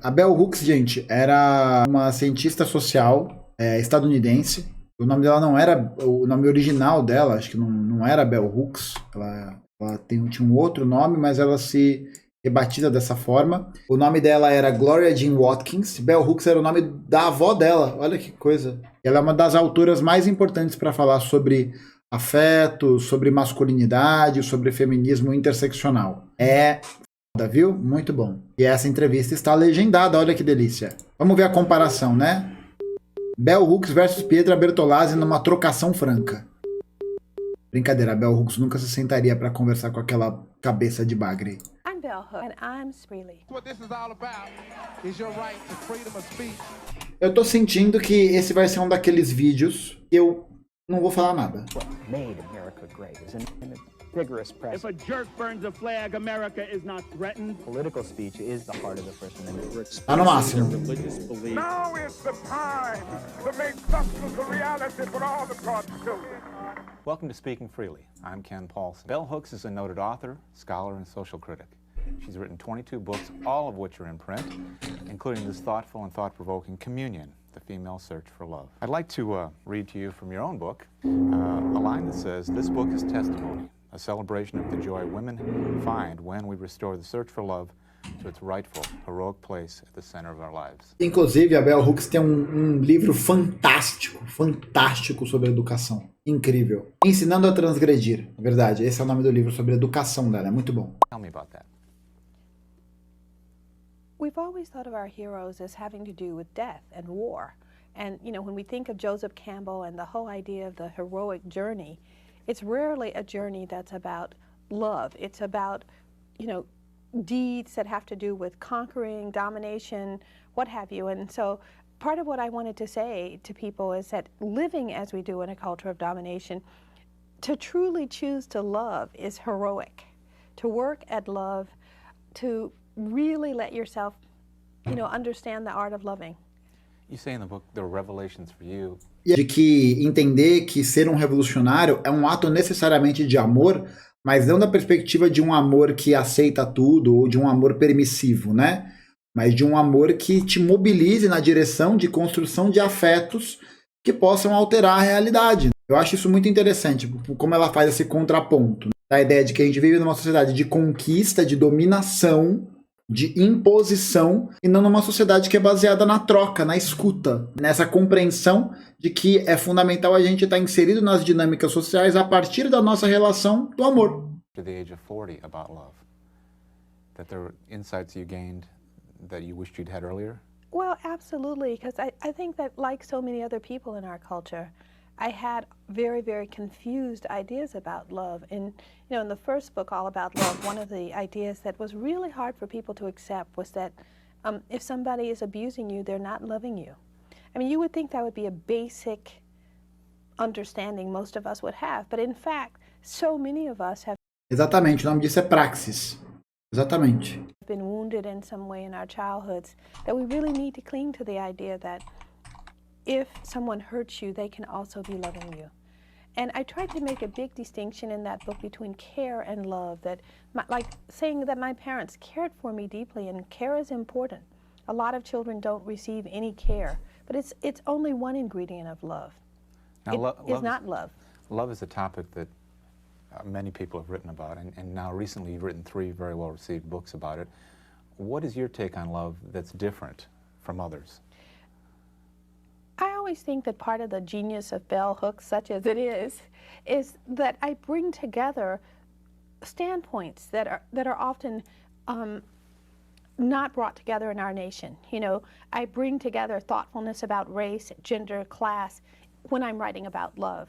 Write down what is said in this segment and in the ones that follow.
A Bell Hooks, gente, era uma cientista social estadunidense. O nome dela não era... O nome original dela, acho que não era Bell Hooks. Ela tinha um outro nome, mas ela se rebatiza dessa forma. O nome dela era Gloria Jean Watkins. Bell Hooks era o nome da avó dela. Olha que coisa. Ela é uma das autoras mais importantes para falar sobre afeto, sobre masculinidade, sobre feminismo interseccional. É foda, viu? Muito bom. E essa entrevista está legendada, olha que delícia. Vamos ver a comparação, né? Bell Hooks versus Pietra Bertolazzi numa trocação franca. Brincadeira, a Bell Hooks nunca se sentaria para conversar com aquela cabeça de bagre. I'm Bell Hooks and I'm Freely. What this is all about is your right to freedom of speech. Eu tô sentindo que esse vai ser um daqueles vídeos que eu não vou falar nada. What made America great is an vigorous press. If a jerk burns a flag, America is not threatened. Political speech is the heart of the First Amendment. Tá no máximo. Now is the time to make substance a reality for all the God's children. Welcome to Speaking Freely. I'm Ken Paulson. Bell Hooks is a noted author, scholar, and social critic. She's written 22 books, all of which are in print, including this thoughtful and thought-provoking Communion, The Female Search for Love. I'd like to read to you from your own book a line that says, "This book is testimony, a celebration of the joy women find when we restore the search for love to its rightful, heroic place at the center of our lives." Inclusive, a Bell Hooks tem um livro fantástico sobre educação. Incrível. Ensinando a Transgredir. É verdade, esse é o nome do livro sobre educação dela. É muito bom. Tell me about that. We've always thought of our heroes as having to do with death and war. And, you know, when we think of Joseph Campbell and the whole idea of the heroic journey, it's rarely a journey that's about love. It's about, you know, deeds that have to do with conquering, domination, what have you. And so part of what I wanted to say to people is that living as we do in a culture of domination, to truly choose to love is heroic. To work at love, to really let yourself, you know, understand the art of loving. You say in the book there were revelations for you. De que entender que ser um revolucionário é um ato necessariamente de amor, mas não da perspectiva de um amor que aceita tudo ou de um amor permissivo, né? Mas de um amor que te mobilize na direção de construção de afetos que possam alterar a realidade. Eu acho isso muito interessante, como ela faz esse contraponto, né? A ideia de que a gente vive numa sociedade de conquista, de dominação, de imposição, e não numa sociedade que é baseada na troca, na escuta, nessa compreensão de que é fundamental a gente estar inserido nas dinâmicas sociais a partir da nossa relação do amor. To the age of 40 about love, that there were insights you gained that you wished you'd had earlier? Well, absolutely, because I think that like so many other people in our culture, I had very, very confused ideas about love. And, you know, in the first book, All About Love, one of the ideas that was really hard for people to accept was that if somebody is abusing you, they're not loving you. I mean, you would think that would be a basic understanding most of us would have. But in fact, so many of us have Exatamente, o nome disso é praxis. Exatamente. been wounded in some way in our childhoods, that we really need to cling to the idea that if someone hurts you, they can also be loving you. And I tried to make a big distinction in that book between care and love, that like saying that my parents cared for me deeply, and care is important. A lot of children don't receive any care, but it's only one ingredient of love. Now, It is not love. Love is a topic that many people have written about, and now recently you've written 3 very well-received books about it. What is your take on love that's different from others? I always think that part of the genius of Bell Hooks, such as it is that I bring together standpoints that are often not brought together in our nation. You know, I bring together thoughtfulness about race, gender, class when I'm writing about love.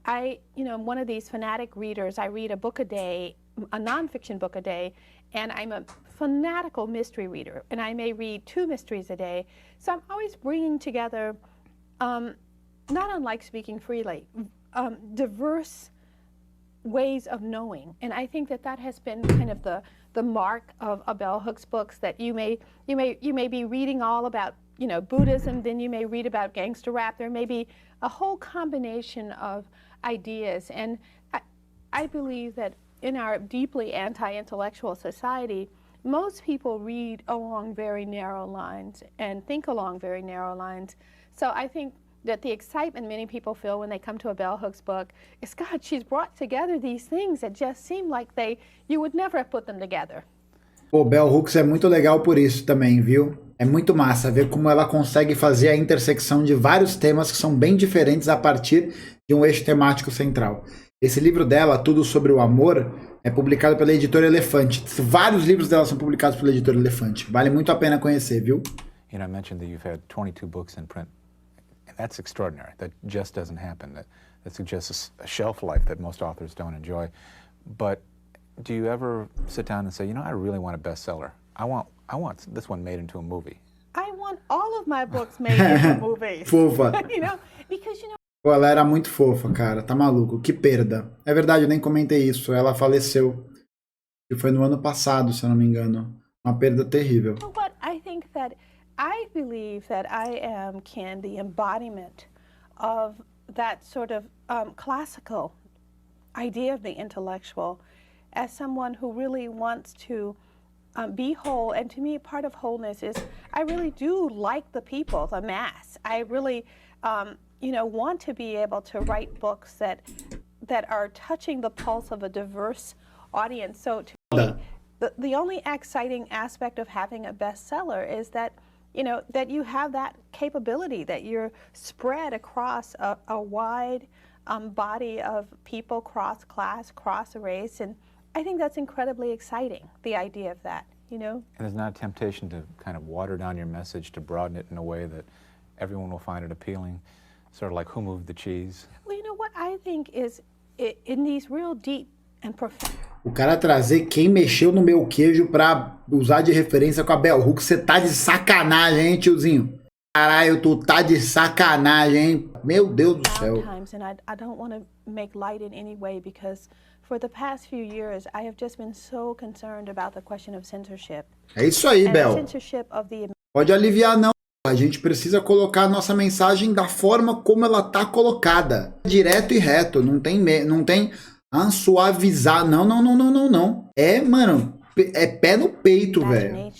You know, I'm one of these fanatic readers. I read a book a day, a nonfiction book a day, and I'm a fanatical mystery reader, and I may read 2 mysteries a day. So I'm always bringing together, not unlike Speaking Freely, diverse ways of knowing. And I think that has been kind of the mark of Bell Hooks books, that you may be reading all about, you know, Buddhism, then you may read about gangster rap. There may be a whole combination of ideas. And I believe that in our deeply anti-intellectual society, most people read along very narrow lines and think along very narrow lines. So I think that the excitement many people feel when they come to a Bell Hooks book is, God, she's brought together these things that just seem like you would never have put them together. Pô, Bell Hooks é muito legal por isso também, viu? É muito massa ver como ela consegue fazer a intersecção de vários temas que são bem diferentes a partir de um eixo temático central. Esse livro dela, Tudo sobre o Amor, é publicado pela editora Elefante. Vários livros dela são publicados pela editora Elefante. Vale muito a pena conhecer, viu? You know, I mentioned that you've had 22 books in print. And that's extraordinary. That just doesn't happen. That suggests a shelf life that most authors don't enjoy. But do you ever sit down and say, you know, I really want a bestseller. I want this one made into a movie. I want all of my books made into movies. Fofa. You know, because, you know, Pô, ela era muito fofa, cara. Tá maluco. Que perda. É verdade, eu nem comentei isso. Ela faleceu. E foi no ano passado, se eu não me engano. Uma perda terrível. But I think that I believe that I am, Ken, the embodiment of that sort of classical idea of the intellectual as someone who really wants to be whole. And to me, part of wholeness is I really do like the people, the mass. I really, you know, want to be able to write books that are touching the pulse of a diverse audience. So to me, the only exciting aspect of having a bestseller is that, you know, that you have that capability, that you're spread across a wide body of people, cross class, cross race, and I think that's incredibly exciting, the idea of that, you know? And there's not a temptation to kind of water down your message, to broaden it in a way that everyone will find it appealing, sort of like Who Moved the Cheese? Well, you know what I think is, in these real deep and profound... O cara trazer Quem Mexeu no Meu Queijo pra usar de referência com a Bell Hooks, você tá de sacanagem, hein, tiozinho? Caralho, tu tá de sacanagem, hein? Meu Deus do céu. And I don't want to make light in any way because for the past few years I have just been so concerned about the question of censorship. É isso aí, Bel. Censorship of the... Pode aliviar não. A gente precisa colocar a nossa mensagem da forma como ela tá colocada. Direto e reto, não tem suavizar. Não. É, mano, é pé no peito, velho.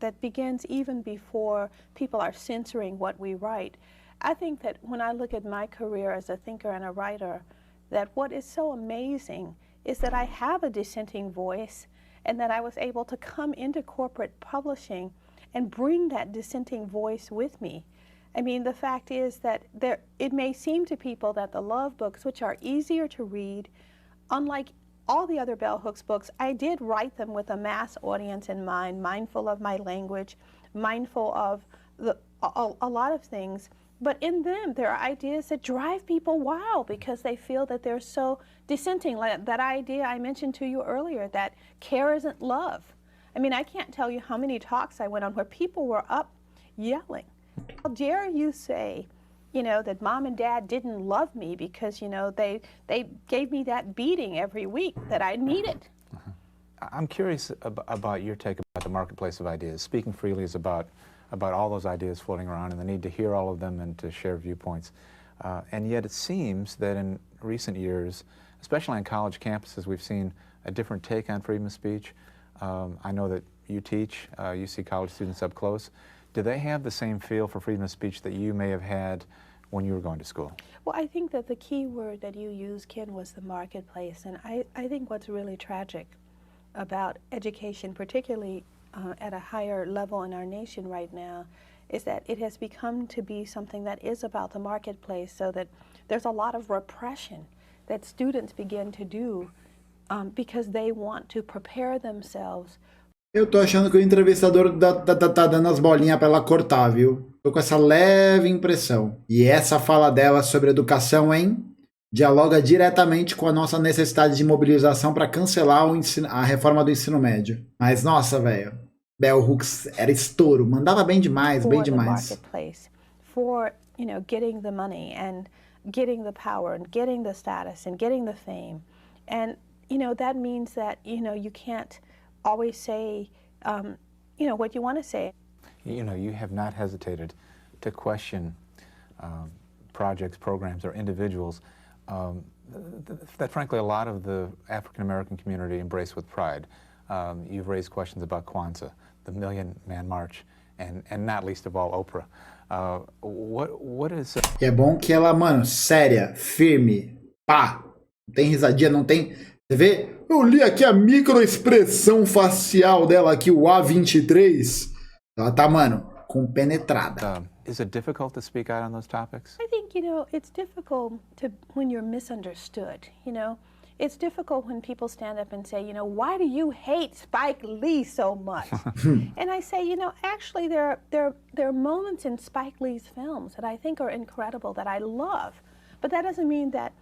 That begins even before people are censoring what we write. I think that when I look at my career as a thinker and a writer, that what is so amazing is that I have a dissenting voice and that I was able to come into corporate publishing and bring that dissenting voice with me. I mean, the fact is that it may seem to people that the love books, which are easier to read, unlike all the other Bell Hooks books, I did write them with a mass audience in mind, mindful of my language, mindful of a lot of things. But in them, there are ideas that drive people wild because they feel that they're so dissenting. Like that idea I mentioned to you earlier, that care isn't love. I mean, I can't tell you how many talks I went on where people were up yelling. How dare you say, you know, that mom and dad didn't love me because, you know, they gave me that beating every week that I needed. I'm curious about your take about the marketplace of ideas. Speaking freely is about all those ideas floating around and the need to hear all of them and to share viewpoints. And yet it seems that in recent years, especially on college campuses, we've seen a different take on freedom of speech. I know that you teach, you see college students up close. Do they have the same feel for freedom of speech that you may have had when you were going to school? Well, I think that the key word that you used, Ken, was the marketplace. And I think what's really tragic about education, particularly at a higher level in our nation right now, is that it has become to be something that is about the marketplace, so that there's a lot of repression that students begin to do because they want to prepare themselves. Eu tô achando que o entrevistador tá dando as bolinhas pra ela cortar, viu? Tô com essa leve impressão. E essa fala dela sobre educação, hein? Dialoga diretamente com a nossa necessidade de mobilização para cancelar a reforma do ensino médio. Mas, nossa, velho, Bell Hooks era estouro. Mandava bem demais, bem demais. For, you know, getting the money and getting the power and getting the status and getting the fame. And, you know, that means that, you know, you can't always say, you know, what you want to say. You know, you have not hesitated to question projects, programs, or individuals that frankly a lot of the African American community embrace with pride. You've raised questions about CONTA, the Million Man March, and not least of all, Oprah. What is... E é bom que ela, mano, séria, firme, pá, não tem risadinha, não tem... Você vê? Eu li aqui a microexpressão facial dela aqui, o A23. Ela tá, mano, compenetrada. Is it difficult to speak out on those topics? I think, it's difficult when you're misunderstood, It's difficult when people stand up and say, why do you hate Spike Lee so much? And I say, actually there are moments in Spike Lee's films that I think are incredible, that I love. But that doesn't mean that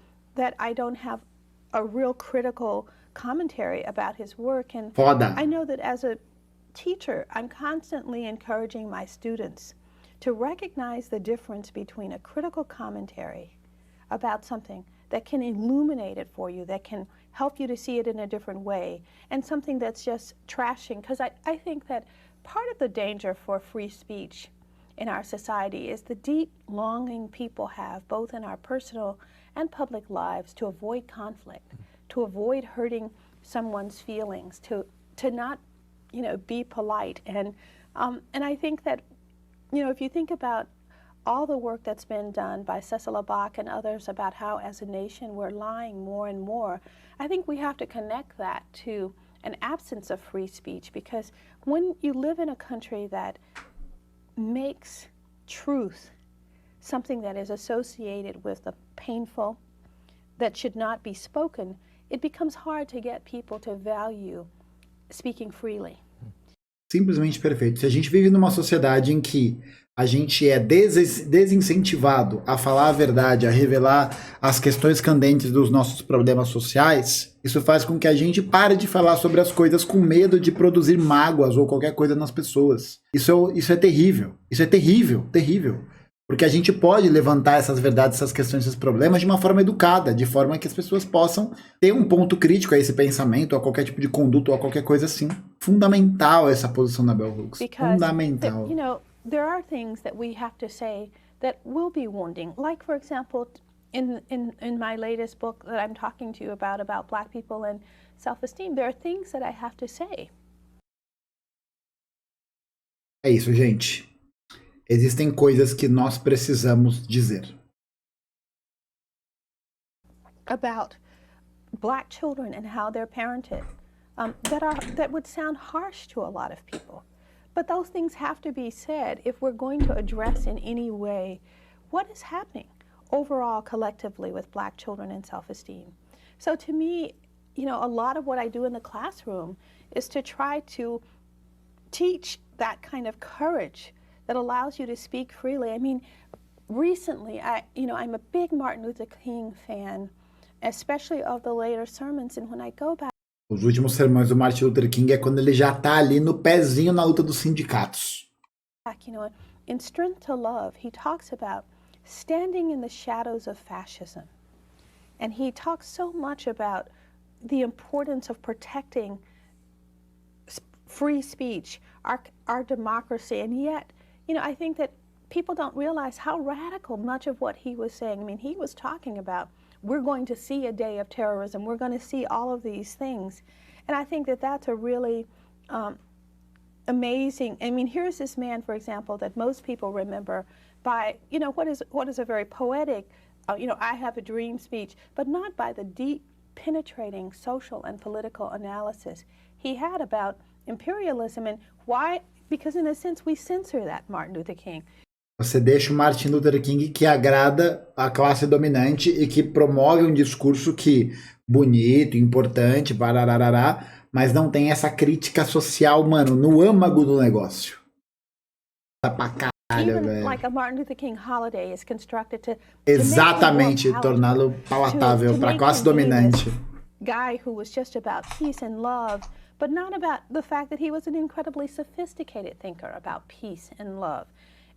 I don't have a real critical commentary about his work. And Foda. I know that as a teacher, I'm constantly encouraging my students to recognize the difference between a critical commentary about something that can illuminate it for you, that can help you to see it in a different way, and something that's just trashing. Because I think that part of the danger for free speech in our society is the deep longing people have, both in our personal and public lives, to avoid conflict, to avoid hurting someone's feelings, to not, be polite. And I think that, if you think about all the work that's been done by Cecil Bach and others about how as a nation we're lying more and more, I think we have to connect that to an absence of free speech, because when you live in a country that makes truth something that is associated with the painful, that should not be spoken, it becomes hard to get people to value speaking freely. Simplesmente perfeito. Se a gente vive numa sociedade em que a gente é desincentivado a falar a verdade, a revelar as questões candentes dos nossos problemas sociais, isso faz com que a gente pare de falar sobre as coisas com medo de produzir mágoas ou qualquer coisa nas pessoas. Isso é terrível. Isso é terrível, terrível. Porque a gente pode levantar essas verdades, essas questões, esses problemas de uma forma educada, de forma que as pessoas possam ter um ponto crítico a esse pensamento, a qualquer tipo de conduta ou a qualquer coisa assim. Fundamental essa posição da Bell Hooks. Fundamental. There are things that we have to say that will be wounding. Like, for example, in my latest book that I'm talking to you about Black people and self-esteem, there are things that I have to say. É isso, gente. Existem coisas que nós precisamos dizer. About Black children and how they're parented, that would sound harsh to a lot of people. But those things have to be said if we're going to address in any way what is happening overall collectively with Black children and self-esteem. So to me, a lot of what I do in the classroom is to try to teach that kind of courage that allows you to speak freely. I mean, recently, I'm a big Martin Luther King fan, especially of the later sermons, and when I go back... Os últimos sermões do Martin Luther King é quando ele já tá ali no pezinho na luta dos sindicatos. In Strength to Love, he talks about standing in the shadows of fascism. And he talks so much about the importance of protecting free speech, our democracy, and yet, I think that people don't realize how radical much of what he was saying. I mean, he was talking about, we're going to see a day of terrorism, we're going to see all of these things. And I think that that's a really amazing, I mean, here's this man, for example, that most people remember by, what is a very poetic, I have a dream speech, but not by the deep, penetrating social and political analysis he had about imperialism and why, because in a sense we censor that Martin Luther King. Você deixa o Martin Luther King que agrada a classe dominante e que promove um discurso que bonito, importante, barararará, mas não tem essa crítica social, mano, no âmago do negócio. Tá pra caralho, velho. Like a Martin Luther King holiday is constructed to exatamente, torná-lo palatável para a classe dominante. Guy who was just about peace and love, but not about the fact that he was an incredibly sophisticated thinker about peace and love.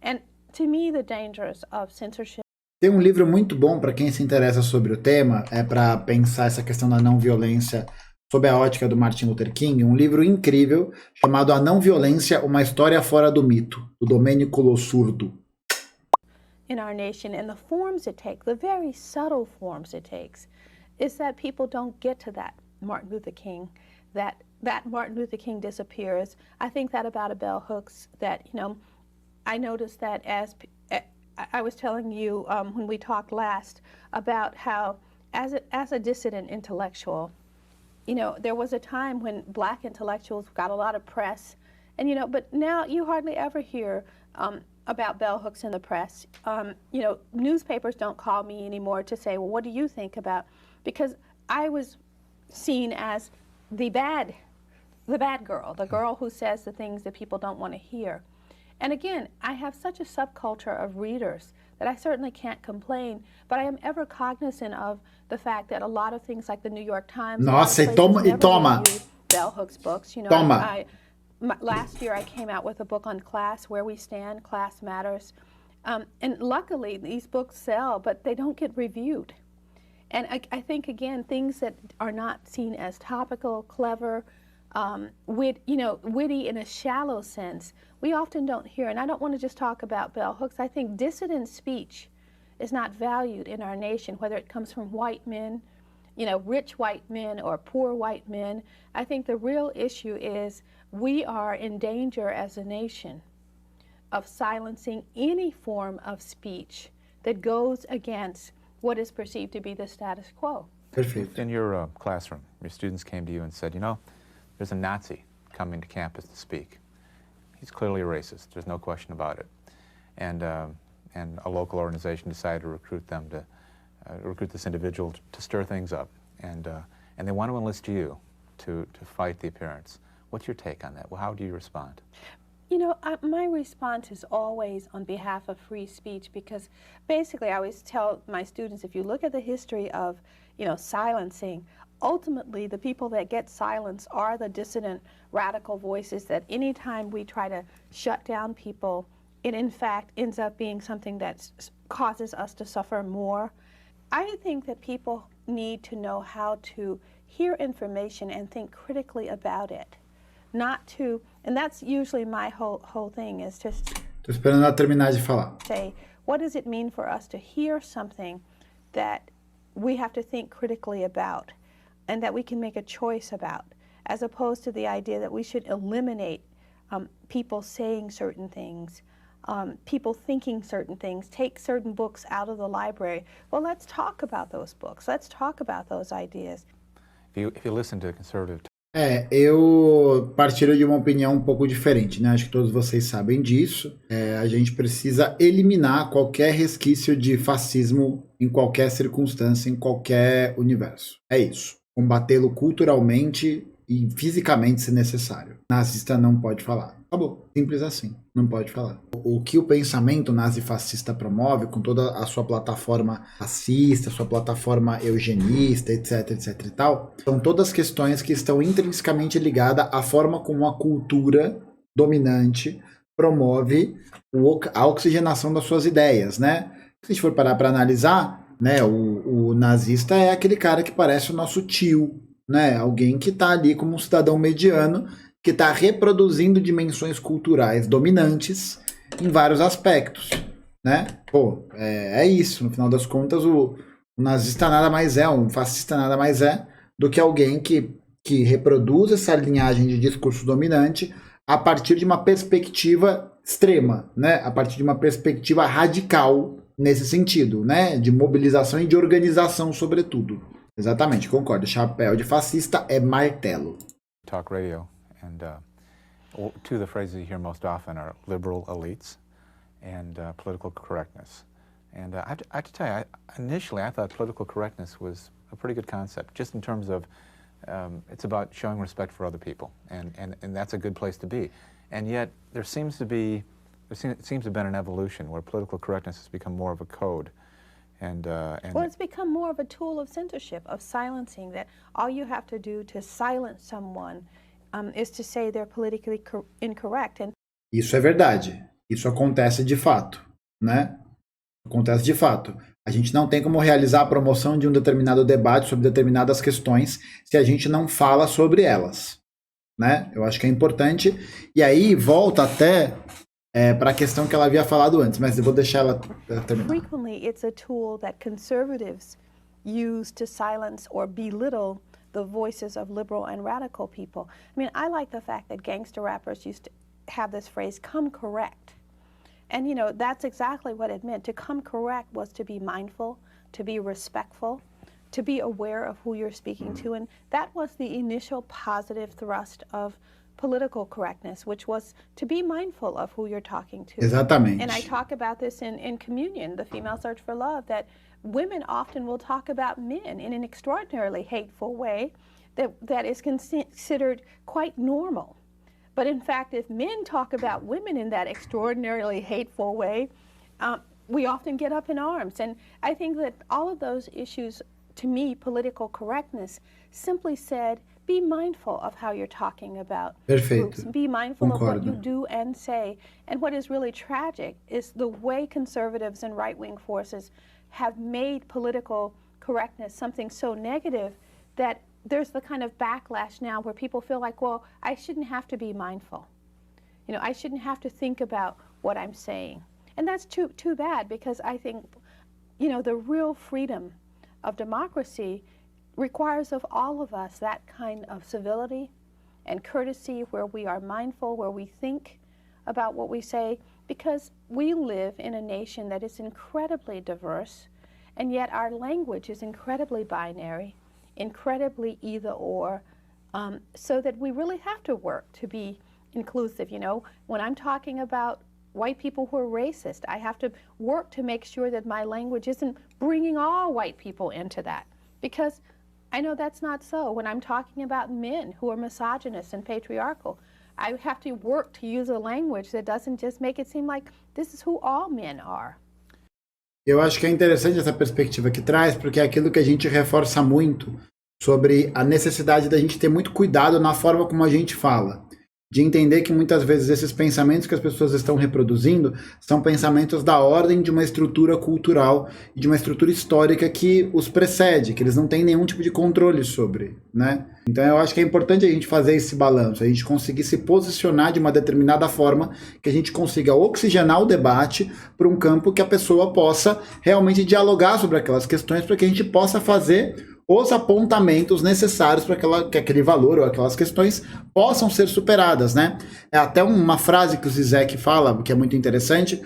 And to me, the dangers of censorship. Tem um livro muito bom para quem se interessa sobre o tema, é para pensar essa questão da não violência sob a ótica do Martin Luther King, um livro incrível chamado A Não Violência, uma história fora do mito, do Domenico Lossurdo. In our nation, and the forms it takes, the very subtle forms it takes, is that people don't get to that Martin Luther King, that that Martin Luther King disappears, I think that about a bell hooks, that, you know, I noticed that as I was telling you when we talked last about how as a dissident intellectual, you know, there was a time when black intellectuals got a lot of press, and, you know, but now you hardly ever hear about bell hooks in the press. You know, newspapers don't call me anymore to say, well, what do you think about, because I was seen as the bad girl, the girl who says the things that people don't want to hear. And again, I have such a subculture of readers that I certainly can't complain, but I am ever cognizant of the fact that a lot of things like the New York Times, Nossa, toma. bell hooks books. You know, last year I came out with a book on class, Where We Stand, Class Matters. And luckily these books sell, but they don't get reviewed. And I think, again, things that are not seen as topical, clever, witty in a shallow sense, we often don't hear. And I don't want to just talk about bell hooks. I think dissident speech is not valued in our nation, whether it comes from white men, you know, rich white men or poor white men. I think the real issue is we are in danger as a nation of silencing any form of speech that goes against what is perceived to be the status quo. Perfect. In your classroom, your students came to you and said, you know, there's a Nazi coming to campus to speak. He's clearly a racist. There's no question about it. And a local organization decided to recruit them to recruit this individual to stir things up. And they want to enlist you to fight the appearance. What's your take on that? Well, how do you respond? You know, my response is always on behalf of free speech, because basically I always tell my students, if you look at the history of, you know, silencing, ultimately the people that get silenced are the dissident radical voices, that anytime we try to shut down people, it in fact ends up being something that causes us to suffer more. I think that people need to know how to hear information and think critically about it. Not to, and that's usually my whole thing, is to Tô esperando ela terminar de falar. say, what does it mean for us to hear something that we have to think critically about and that we can make a choice about, as opposed to the idea that we should eliminate people saying certain things, people thinking certain things, take certain books out of the library. Well, let's talk about those books. Let's talk about those ideas. If you listen to conservative Eu partilho de uma opinião um pouco diferente, né? Acho que todos vocês sabem disso. A gente precisa eliminar qualquer resquício de fascismo em qualquer circunstância, em qualquer universo. É isso. Combatê-lo culturalmente e fisicamente, se necessário. Nazista não pode falar. Acabou. Simples assim. Não pode falar. O que o pensamento nazifascista promove, com toda a sua plataforma racista, sua plataforma eugenista, etc, etc e tal, são todas questões que estão intrinsecamente ligadas à forma como a cultura dominante promove a oxigenação das suas ideias, né? Se a gente for parar para analisar, né, o nazista é aquele cara que parece o nosso tio, né? Alguém que está ali como um cidadão mediano, que está reproduzindo dimensões culturais dominantes em vários aspectos, né? Pô, é isso. No final das contas, o nazista nada mais é, um fascista nada mais é do que alguém que reproduz essa linhagem de discurso dominante a partir de uma perspectiva extrema, né? A partir de uma perspectiva radical nesse sentido, né? De mobilização e de organização, sobretudo. Exatamente, concordo. Chapéu de fascista é martelo. talk radio, and two of the phrases you hear most often are liberal elites and political correctness. And I have to tell you, initially I thought political correctness was a pretty good concept, just in terms of it's about showing respect for other people, and that's a good place to be. And yet there seems to have been an evolution where political correctness has become more of a code. Well, it's become more of a tool of censorship, of silencing, that all you have to do to silence someone is to say they're politically incorrect. And isso é verdade. Isso acontece de fato, né? Acontece de fato. A gente não tem como realizar a promoção de um determinado debate sobre determinadas questões se a gente não fala sobre elas, né? Eu acho que é importante. E aí volta até para a questão que ela havia falado antes, mas eu vou deixar ela terminar. Frequently, it's a tool that conservatives use to silence or belittle the voices of liberal and radical people. I mean, I like the fact that gangster rappers used to have this phrase, come correct. And, you know, that's exactly what it meant. To come correct was to be mindful, to be respectful, to be aware of who you're speaking to. And that was the initial positive thrust of political correctness, which was to be mindful of who you're talking to. Exatamente. And I talk about this in Communion, the Female Search for Love, that women often will talk about men in an extraordinarily hateful way that is considered quite normal. But in fact, if men talk about women in that extraordinarily hateful way, we often get up in arms. And I think that all of those issues, to me, political correctness, simply said, be mindful of how you're talking about groups. Be mindful of what you do and say. And what is really tragic is the way conservatives and right-wing forces have made political correctness something so negative that there's the kind of backlash now where people feel like, well, I shouldn't have to be mindful. You know, I shouldn't have to think about what I'm saying. And that's too bad, because I think, you know, the real freedom of democracy requires of all of us that kind of civility and courtesy, where we are mindful, where we think about what we say, because we live in a nation that is incredibly diverse, and yet our language is incredibly binary, incredibly either or, so that we really have to work to be inclusive. You know, when I'm talking about white people who are racist, I have to work to make sure that my language isn't bringing all white people into that, because I know that's not so. When I'm talking about men who are misogynist and patriarchal, I have to work to use a language that doesn't just make it seem like this is who all men are. Eu acho que é interessante essa perspectiva que traz, porque é aquilo que a gente reforça muito sobre a necessidade da gente ter muito cuidado na forma como a gente fala. De entender que muitas vezes esses pensamentos que as pessoas estão reproduzindo são pensamentos da ordem de uma estrutura cultural e de uma estrutura histórica que os precede, que eles não têm nenhum tipo de controle sobre, né? Então eu acho que é importante a gente fazer esse balanço, a gente conseguir se posicionar de uma determinada forma que a gente consiga oxigenar o debate para um campo que a pessoa possa realmente dialogar sobre aquelas questões, para que a gente possa fazer os apontamentos necessários para que aquele valor ou aquelas questões possam ser superadas, né? É até uma frase que o Zizek fala, que é muito interessante,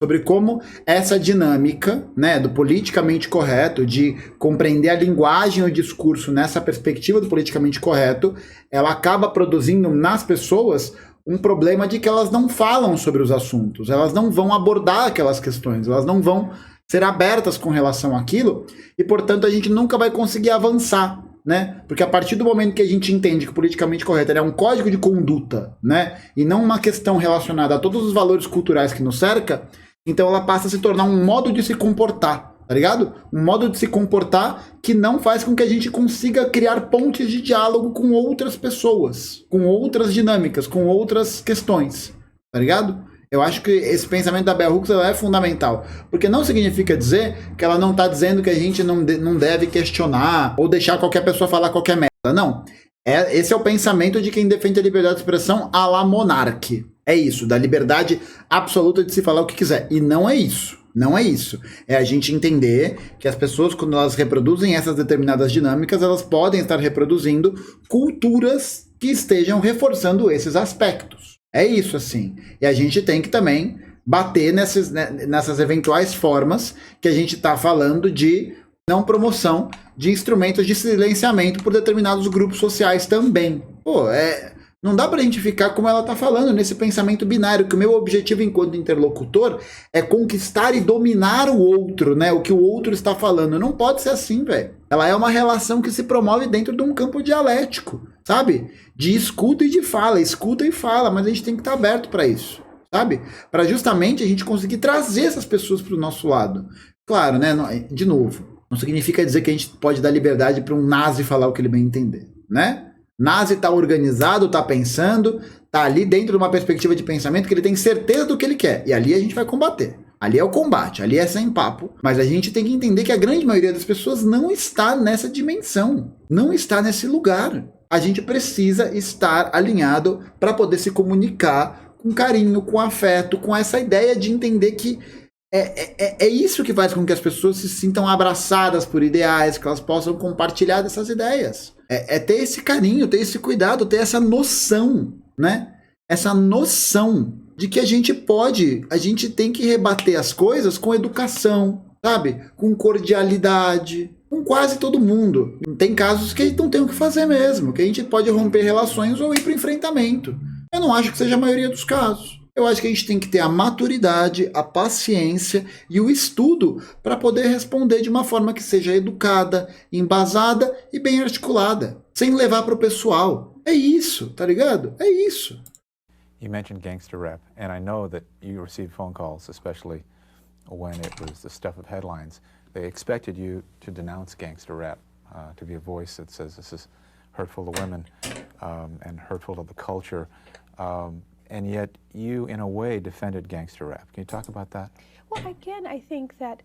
sobre como essa dinâmica, né, do politicamente correto, de compreender a linguagem e o discurso nessa perspectiva do politicamente correto, ela acaba produzindo nas pessoas um problema de que elas não falam sobre os assuntos, elas não vão abordar aquelas questões, elas não vão ser abertas com relação àquilo, e portanto a gente nunca vai conseguir avançar, né? Porque a partir do momento que a gente entende que o politicamente correto é um código de conduta, né, e não uma questão relacionada a todos os valores culturais que nos cerca, então ela passa a se tornar um modo de se comportar, tá ligado? Um modo de se comportar que não faz com que a gente consiga criar pontes de diálogo com outras pessoas, com outras dinâmicas, com outras questões, tá ligado? Eu acho que esse pensamento da Bell Hooks é fundamental, porque não significa dizer que ela não está dizendo que a gente não deve questionar ou deixar qualquer pessoa falar qualquer merda, não. Esse é o pensamento de quem defende a liberdade de expressão à la monarque. É isso, da liberdade absoluta de se falar o que quiser. E não é isso. Não é isso. É a gente entender que as pessoas, quando elas reproduzem essas determinadas dinâmicas, elas podem estar reproduzindo culturas que estejam reforçando esses aspectos. É isso, assim. E a gente tem que também bater nessas eventuais formas que a gente está falando de não promoção de instrumentos de silenciamento por determinados grupos sociais também. Pô, não dá pra gente ficar como ela tá falando, nesse pensamento binário, que o meu objetivo enquanto interlocutor é conquistar e dominar o outro, né? O que o outro está falando. Não pode ser assim, velho. Ela é uma relação que se promove dentro de um campo dialético, sabe? De escuta e de fala. Escuta e fala, mas a gente tem que estar aberto para isso, sabe? Para justamente a gente conseguir trazer essas pessoas pro nosso lado. Claro, né? De novo, não significa dizer que a gente pode dar liberdade para um nazi falar o que ele bem entender, né? Nazi tá organizado, tá pensando, tá ali dentro de uma perspectiva de pensamento que ele tem certeza do que ele quer. E ali a gente vai combater. Ali é o combate, ali é sem papo. Mas a gente tem que entender que a grande maioria das pessoas não está nessa dimensão. Não está nesse lugar. A gente precisa estar alinhado para poder se comunicar com carinho, com afeto, com essa ideia de entender que É isso que faz com que as pessoas se sintam abraçadas por ideais, que elas possam compartilhar dessas ideias. É ter esse carinho, ter esse cuidado, ter essa noção, né? Essa noção de que a gente tem que rebater as coisas com educação, sabe? Com cordialidade, com quase todo mundo. Tem casos que não tem o que fazer mesmo, que a gente pode romper relações ou ir para o enfrentamento. Eu não acho que seja a maioria dos casos. Eu acho que a gente tem que ter a maturidade, a paciência e o estudo para poder responder de uma forma que seja educada, embasada e bem articulada, sem levar para o pessoal. É isso, tá ligado? É isso. You mentioned gangster rap, and I know that you received phone calls, especially when it was the stuff of headlines. They expected you to denounce gangster rap, to be a voice that says this is hurtful to women and hurtful to the culture. And yet you, in a way, defended gangster rap. Can you talk about that? Well, again, I think that,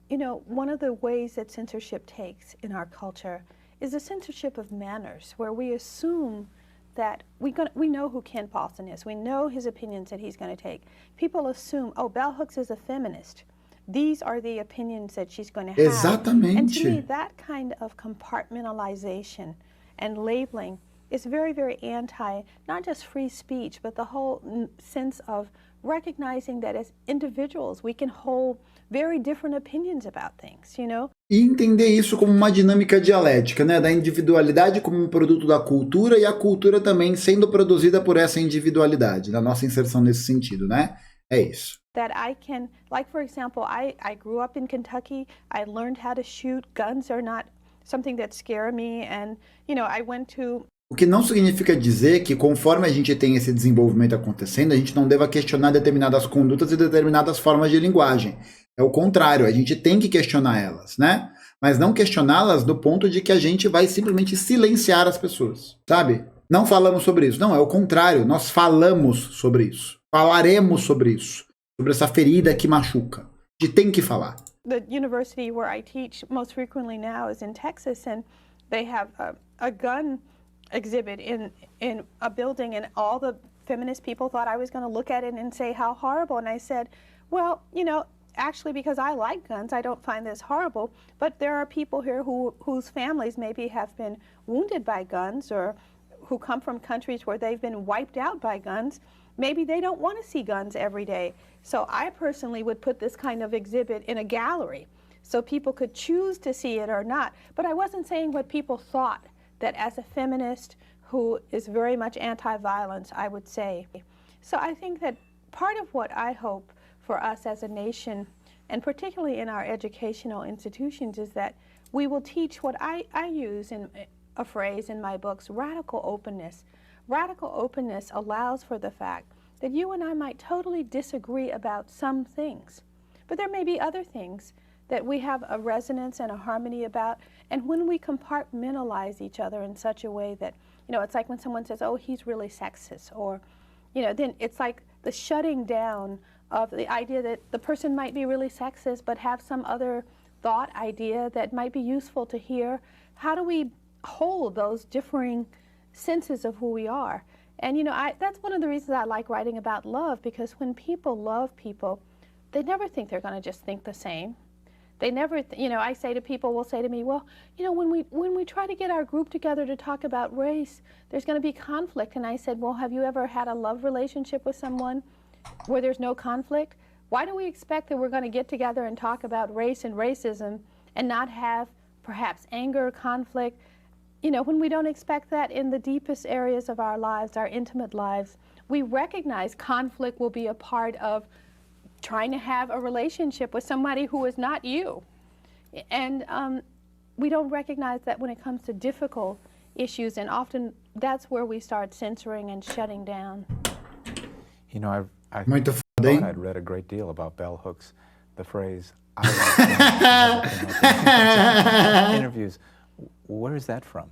you know, one of the ways that censorship takes in our culture is the censorship of manners, where we assume that we know who Ken Paulson is. We know his opinions that he's going to take. People assume, oh, Bell Hooks is a feminist. These are the opinions that she's going to have. Exatamente. And to me, that kind of compartmentalization and labeling is very, very anti, not just free speech, but the whole sense of recognizing that as individuals, we can hold very different opinions about things, you know? E entender isso como uma dinâmica dialética, né? Da individualidade como um produto da cultura e a cultura também sendo produzida por essa individualidade, da nossa inserção nesse sentido, né? É isso. That I can, like for example, I grew up in Kentucky. I learned how to shoot. Guns are not something that scare me, and, you know, I went to... O que não significa dizer que conforme a gente tem esse desenvolvimento acontecendo, a gente não deva questionar determinadas condutas e determinadas formas de linguagem. É o contrário, a gente tem que questionar elas, né? Mas não questioná-las do ponto de que a gente vai simplesmente silenciar as pessoas, sabe? Não falamos sobre isso. Não, é o contrário, nós falamos sobre isso. Falaremos sobre isso. Sobre essa ferida que machuca. A gente tem que falar. The university where I teach most frequently now is in Texas, and they have a gun exhibit in a building, and all the feminist people thought I was going to look at it and say how horrible, and I said, well, you know, actually, because I like guns, I don't find this horrible, but there are people here whose families maybe have been wounded by guns, or who come from countries where they've been wiped out by guns. Maybe they don't want to see guns every day. So I personally would put this kind of exhibit in a gallery so people could choose to see it or not. But I wasn't saying what people thought, that as a feminist who is very much anti-violence, I would say. So I think that part of what I hope for us as a nation, and particularly in our educational institutions, is that we will teach what I use in a phrase in my books, radical openness. Radical openness allows for the fact that you and I might totally disagree about some things, but there may be other things that we have a resonance and a harmony about. And when we compartmentalize each other in such a way that, you know, it's like when someone says, oh, he's really sexist, or, you know, then it's like the shutting down of the idea that the person might be really sexist but have some other thought idea that might be useful to hear. How do we hold those differing senses of who we are? And, you know, that's one of the reasons I like writing about love, because when people love people, they never think they're going to just think the same. They never, you know, I say to people, will say to me, well, you know, when we try to get our group together to talk about race, there's going to be conflict. And I said, well, have you ever had a love relationship with someone where there's no conflict? Why do we expect that we're going to get together and talk about race and racism and not have perhaps anger, conflict? You know, when we don't expect that in the deepest areas of our lives, our intimate lives, we recognize conflict will be a part of trying to have a relationship with somebody who is not you. And we don't recognize that when it comes to difficult issues, and often that's where we start censoring and shutting down. You know, I Muito thought foda, hein? I'd read a great deal about bell hooks. The phrase, I like interviews. Where is that from?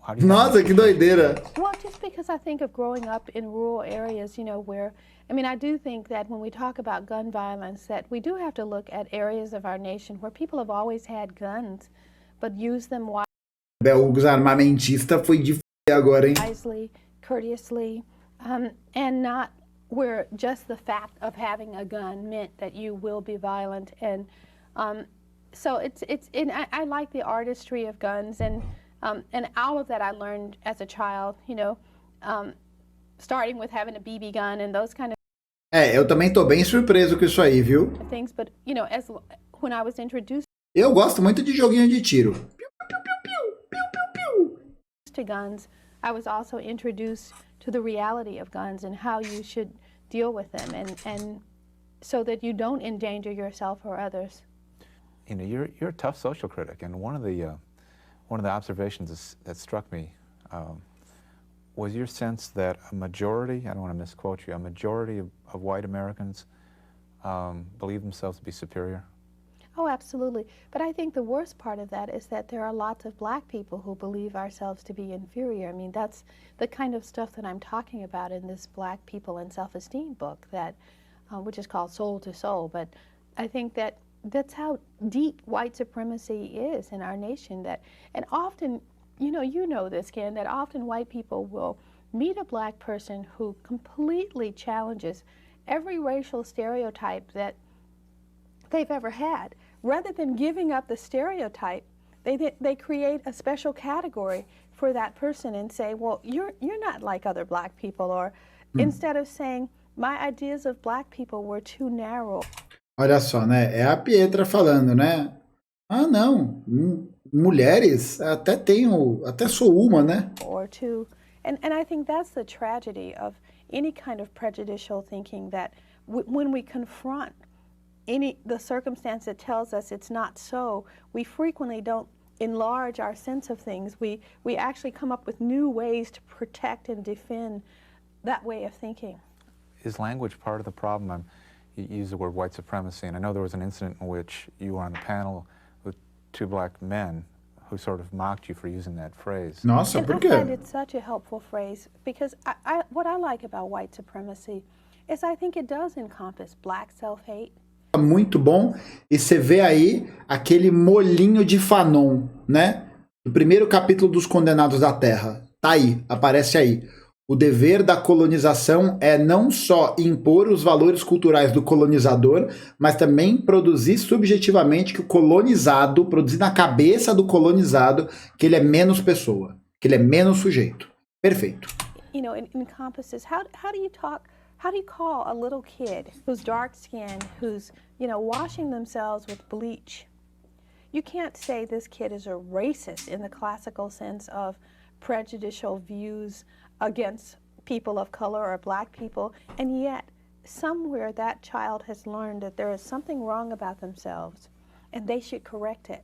How do you Nossa, que doideira. Well, just because I think of growing up in rural areas, you know, where, I mean, I do think that when we talk about gun violence, that we do have to look at areas of our nation where people have always had guns, but use them Bell Hooks armamentista foi de f*** agora, hein? wisely, courteously, and not where just the fact of having a gun meant that you will be violent. And so I like the artistry of guns, and all of that I learned as a child, you know, starting with having a BB gun and those kind of Eu também tô bem surpreso com isso aí, viu? things. But, you know, when I was introduced Eu gosto muito de joguinho de tiro. to guns, I was also introduced to the reality of guns and how you should deal with them, and so that you don't endanger yourself or others. You know, you're a tough social critic, and one of the observations that struck me was your sense that a majority, I don't want to misquote you, a majority of white Americans believe themselves to be superior. Oh, absolutely. But I think the worst part of that is that there are lots of black people who believe ourselves to be inferior. I mean, that's the kind of stuff that I'm talking about in this Black People and Self-Esteem book, that, which is called Soul to Soul. But I think that that's how deep white supremacy is in our nation. And often, you know this, Ken, that often white people will meet a black person who completely challenges every racial stereotype that they've ever had. Rather than giving up the stereotype, they create a special category for that person and say, well, you're not like other black people, or instead of saying, my ideas of black people were too narrow. Olha só, né? É a Pietra falando, né? Ah, não. Mulheres, até sou uma, né? Or too, and I think that's the tragedy of any kind of prejudicial thinking, that when we confront the circumstance that tells us it's not so, we frequently don't enlarge our sense of things. We actually come up with new ways to protect and defend that way of thinking. Is language part of the problem? You use the word white supremacy, and I know there was an incident in which you were on the panel with two black men who sort of mocked you for using that phrase. Nossa, por I quê? find it such a helpful phrase, because what I like about white supremacy is I think it does encompass black self-hate. Muito bom, e você vê aí aquele molinho de Fanon, né? No primeiro capítulo dos Condenados da Terra. Tá aí, aparece aí. O dever da colonização é não só impor os valores culturais do colonizador, mas também produzir subjetivamente que o colonizado, produzir na cabeça do colonizado que ele é menos pessoa, que ele é menos sujeito. Perfeito. You know, it encompasses, how do you call a little kid who's dark-skinned, who's, you know, washing themselves with bleach? You can't say this kid is a racist in the classical sense of prejudicial views against people of color or black people, and yet somewhere that child has learned that there is something wrong about themselves and they should correct it.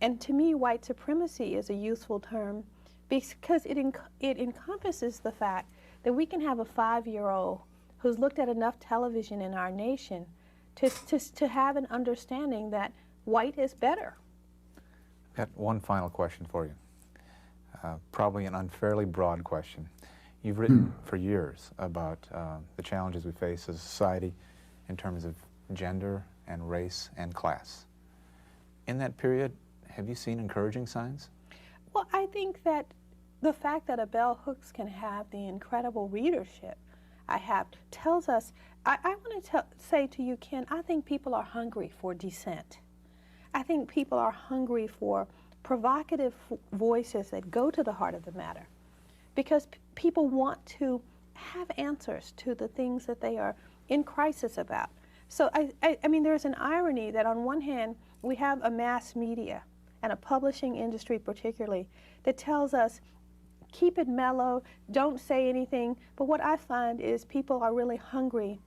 And to me, white supremacy is a useful term because it encompasses the fact that we can have a 5-year-old who's looked at enough television in our nation to have an understanding that white is better. Got one final question for you. Probably an unfairly broad question. You've written for years about the challenges we face as a society in terms of gender and race and class. In that period, have you seen encouraging signs? Well, I think that the fact that a bell hooks can have the incredible readership I have tells us, I want to say to you, Ken, I think people are hungry for dissent. I think people are hungry for provocative voices that go to the heart of the matter, because people want to have answers to the things that they are in crisis about. So I mean, there's an irony that on one hand, we have a mass media and a publishing industry particularly that tells us, keep it mellow, don't say anything. But what I find is people are really hungry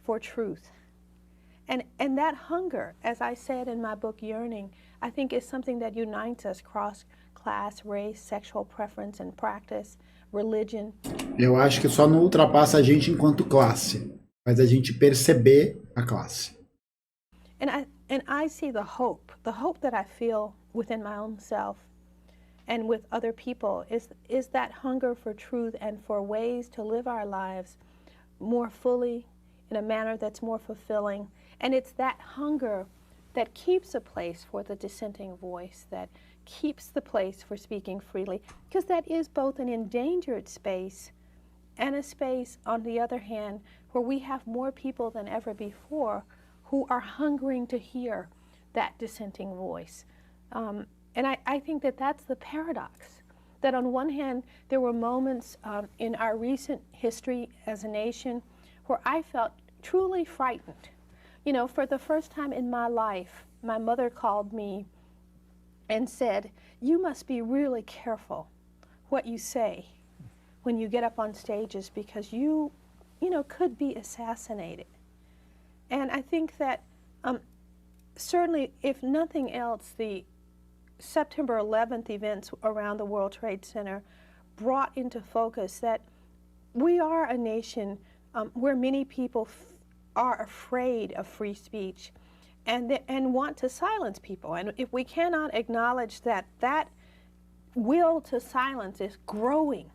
for truth. And that hunger, as I said in my book, Yearning, I think is something that unites us across class, race, sexual preference and practice, religion. Eu acho que só não ultrapassa a gente enquanto classe, mas a gente perceber a classe. And I see the hope that I feel within my own self and with other people is that hunger for truth and for ways to live our lives more fully, in a manner that's more fulfilling. And it's that hunger that keeps a place for the dissenting voice, that keeps the place for speaking freely, because that is both an endangered space and a space, on the other hand, where we have more people than ever before who are hungering to hear that dissenting voice. And I think that that's the paradox, that on one hand, there were moments in our recent history as a nation where I felt truly frightened. You know, for the first time in my life, my mother called me and said, "You must be really careful what you say when you get up on stages, because you know, could be assassinated." And I think that certainly, if nothing else, the September 11th events around the World Trade Center brought into focus that we are a nation where many people are afraid of free speech and want to silence people. And if we cannot acknowledge that that will to silence is growing,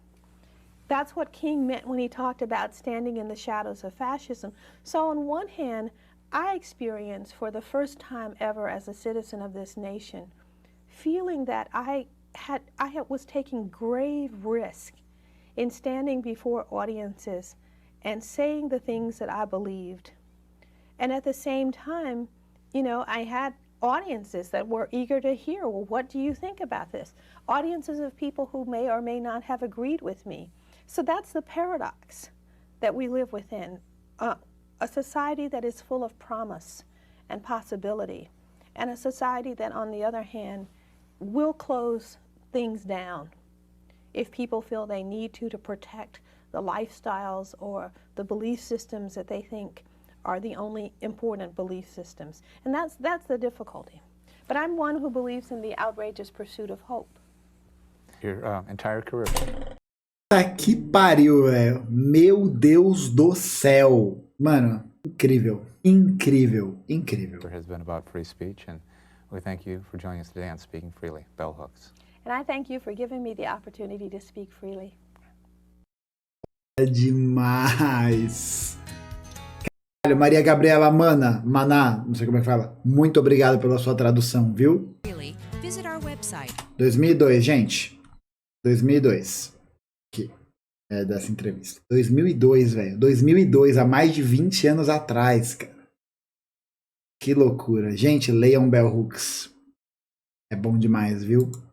that's what King meant when he talked about standing in the shadows of fascism. So on one hand, I experienced for the first time ever as a citizen of this nation, feeling that I was taking grave risk in standing before audiences and saying the things that I believed. And at the same time, you know, I had audiences that were eager to hear, well, what do you think about this? Audiences of people who may or may not have agreed with me. So that's the paradox that we live within, a society that is full of promise and possibility, and a society that, on the other hand, will close things down if people feel they need to protect the lifestyles or the belief systems that they think are the only important belief systems. And that's the difficulty. But I'm one who believes in the outrageous pursuit of hope. Your entire career. Tá que pariu, velho. Meu Deus do céu. Mano, incrível. Incrível. Incrível. Has been about free speech, and we thank you for joining us today on Speaking Freely. Bell hooks. And I thank you for giving me the opportunity to speak freely. É demais. Caralho, Maria Gabriela Maná, não sei como é que fala. Muito obrigado pela sua tradução, viu? Visit our website. 2002, gente. 2002. Aqui. É dessa entrevista. 2002, velho. 2002, há mais de 20 anos atrás, cara. Que loucura. Gente, leiam Bell Hooks. É bom demais, viu?